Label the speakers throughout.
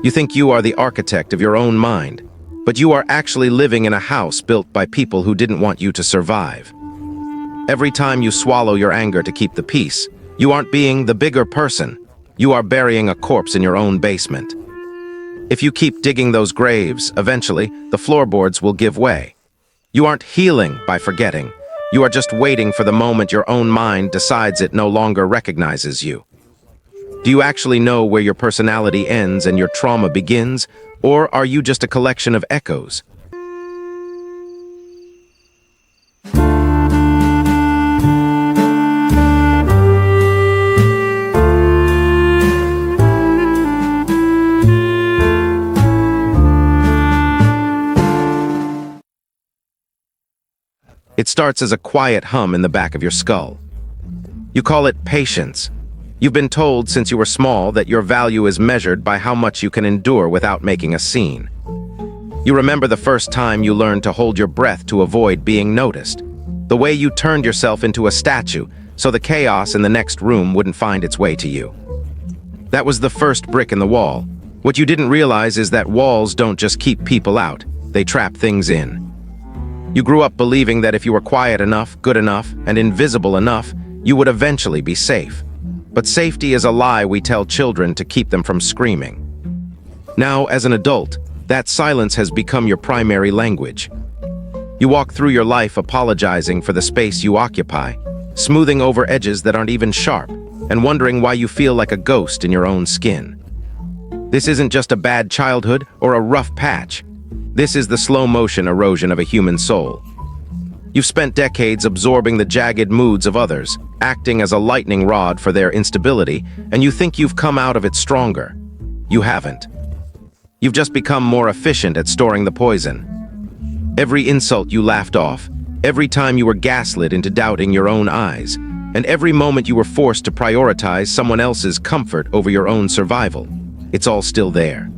Speaker 1: You think you are the architect of your own mind, but you are actually living in a house built by people who didn't want you to survive. Every time you swallow your anger to keep the peace, you aren't being the bigger person. You are burying a corpse in your own basement. If you keep digging those graves, eventually, the floorboards will give way. You aren't healing by forgetting. You are just waiting for the moment your own mind decides it no longer recognizes you. Do you actually know where your personality ends and your trauma begins, or are you just a collection of echoes? It starts as a quiet hum in the back of your skull. You call it patience. You've been told since you were small that your value is measured by how much you can endure without making a scene. You remember the first time you learned to hold your breath to avoid being noticed. The way you turned yourself into a statue so the chaos in the next room wouldn't find its way to you. That was the first brick in the wall. What you didn't realize is that walls don't just keep people out, they trap things in. You grew up believing that if you were quiet enough, good enough, and invisible enough, you would eventually be safe. But safety is a lie we tell children to keep them from screaming. Now, as an adult, that silence has become your primary language. You walk through your life apologizing for the space you occupy, smoothing over edges that aren't even sharp, and wondering why you feel like a ghost in your own skin. This isn't just a bad childhood or a rough patch. This is the slow-motion erosion of a human soul. You've spent decades absorbing the jagged moods of others, acting as a lightning rod for their instability, and you think you've come out of it stronger. You haven't. You've just become more efficient at storing the poison. Every insult you laughed off, every time you were gaslit into doubting your own eyes, and every moment you were forced to prioritize someone else's comfort over your own survival, it's all still there.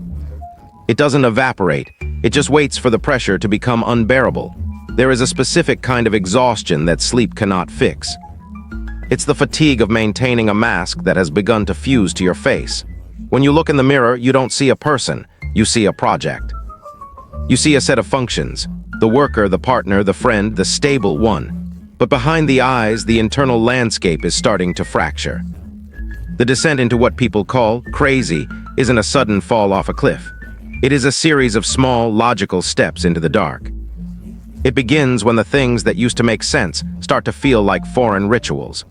Speaker 1: It doesn't evaporate. It just waits for the pressure to become unbearable. There is a specific kind of exhaustion that sleep cannot fix. It's the fatigue of maintaining a mask that has begun to fuse to your face. When you look in the mirror, you don't see a person, you see a project. You see a set of functions, the worker, the partner, the friend, the stable one. But behind the eyes, the internal landscape is starting to fracture. The descent into what people call crazy isn't a sudden fall off a cliff. It is a series of small, logical steps into the dark. It begins when the things that used to make sense start to feel like foreign rituals.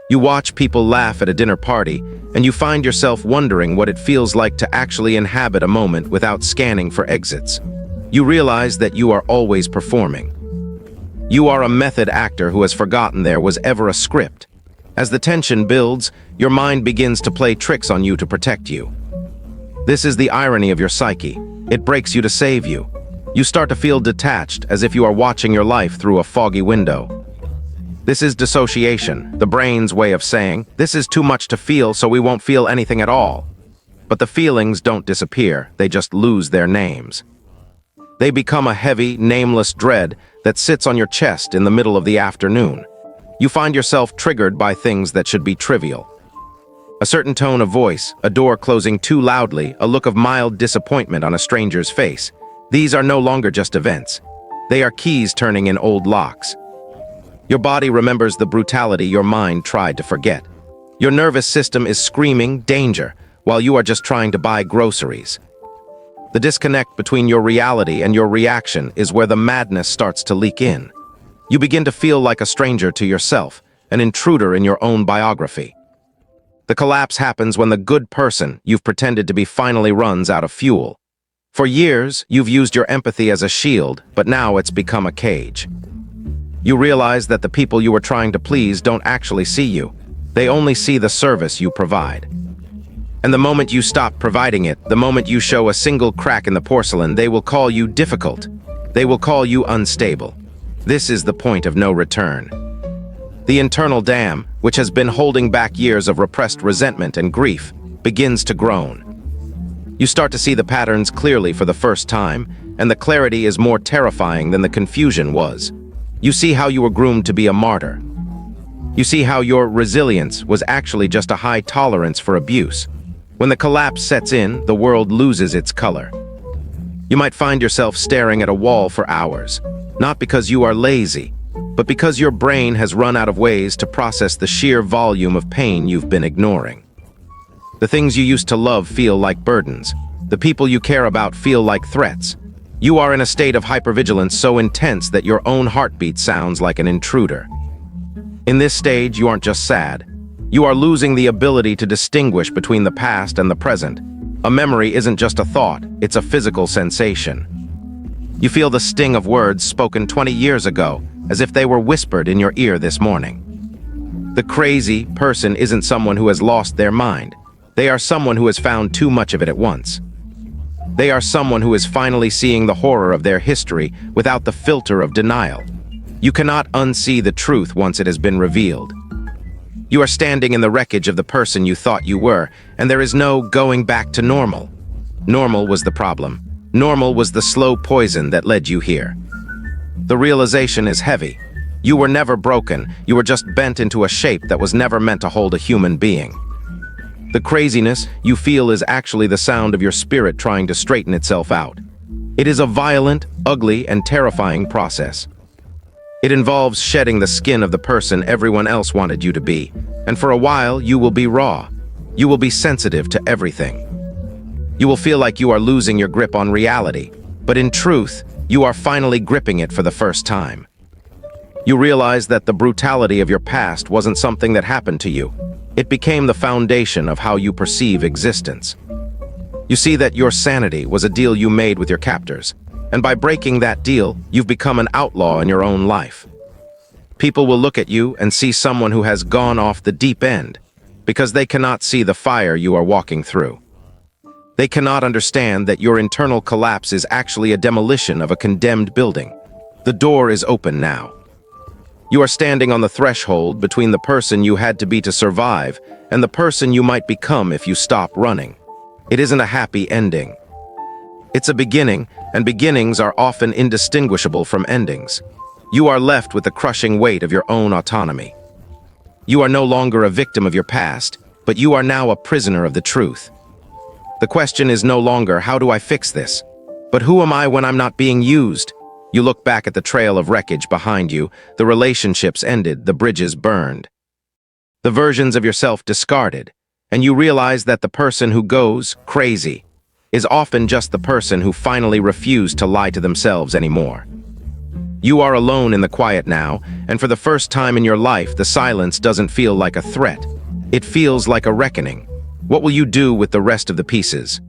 Speaker 1: You watch people laugh at a dinner party, and you find yourself wondering what it feels like to actually inhabit a moment without scanning for exits. You realize that you are always performing. You are a method actor who has forgotten there was ever a script. As the tension builds, your mind begins to play tricks on you to protect you. This is the irony of your psyche. It breaks you to save you. You start to feel detached, as if you are watching your life through a foggy window. This is dissociation, the brain's way of saying, this is too much to feel, so we won't feel anything at all. But the feelings don't disappear, they just lose their names. They become a heavy, nameless dread that sits on your chest in the middle of the afternoon. You find yourself triggered by things that should be trivial. A certain tone of voice, a door closing too loudly, a look of mild disappointment on a stranger's face. These are no longer just events. They are keys turning in old locks. Your body remembers the brutality your mind tried to forget. Your nervous system is screaming danger while you are just trying to buy groceries. The disconnect between your reality and your reaction is where the madness starts to leak in. You begin to feel like a stranger to yourself, an intruder in your own biography. The collapse happens when the good person you've pretended to be finally runs out of fuel. For years, you've used your empathy as a shield, but now it's become a cage. You realize that the people you were trying to please don't actually see you. They only see the service you provide. And the moment you stop providing it, the moment you show a single crack in the porcelain, they will call you difficult. They will call you unstable. This is the point of no return. The internal dam, which has been holding back years of repressed resentment and grief, begins to groan. You start to see the patterns clearly for the first time, and the clarity is more terrifying than the confusion was. You see how you were groomed to be a martyr. You see how your resilience was actually just a high tolerance for abuse. When the collapse sets in, the world loses its color. You might find yourself staring at a wall for hours, not because you are lazy, but because your brain has run out of ways to process the sheer volume of pain you've been ignoring. The things you used to love feel like burdens. The people you care about feel like threats. You are in a state of hypervigilance so intense that your own heartbeat sounds like an intruder. In this stage, you aren't just sad. You are losing the ability to distinguish between the past and the present. A memory isn't just a thought, it's a physical sensation. You feel the sting of words spoken 20 years ago, as if they were whispered in your ear this morning. The crazy person isn't someone who has lost their mind. They are someone who has found too much of it at once. They are someone who is finally seeing the horror of their history without the filter of denial. You cannot unsee the truth once it has been revealed. You are standing in the wreckage of the person you thought you were, and there is no going back to normal. Normal was the problem. Normal was the slow poison that led you here. The realization is heavy. You were never broken, you were just bent into a shape that was never meant to hold a human being. The craziness you feel is actually the sound of your spirit trying to straighten itself out. It is a violent, ugly, and terrifying process. It involves shedding the skin of the person everyone else wanted you to be, and for a while you will be raw. You will be sensitive to everything. You will feel like you are losing your grip on reality, but in truth, you are finally gripping it for the first time. You realize that the brutality of your past wasn't something that happened to you. It became the foundation of how you perceive existence. You see that your sanity was a deal you made with your captors, and by breaking that deal, you've become an outlaw in your own life. People will look at you and see someone who has gone off the deep end, because they cannot see the fire you are walking through. They cannot understand that your internal collapse is actually a demolition of a condemned building. The door is open now. You are standing on the threshold between the person you had to be to survive and the person you might become if you stop running. It isn't a happy ending. It's a beginning, and beginnings are often indistinguishable from endings. You are left with the crushing weight of your own autonomy. You are no longer a victim of your past, but you are now a prisoner of the truth. The question is no longer, how do I fix this? But who am I when I'm not being used? You look back at the trail of wreckage behind you, the relationships ended, the bridges burned. The versions of yourself discarded, and you realize that the person who goes crazy is often just the person who finally refused to lie to themselves anymore. You are alone in the quiet now, and for the first time in your life, the silence doesn't feel like a threat. It feels like a reckoning. What will you do with the rest of the pieces?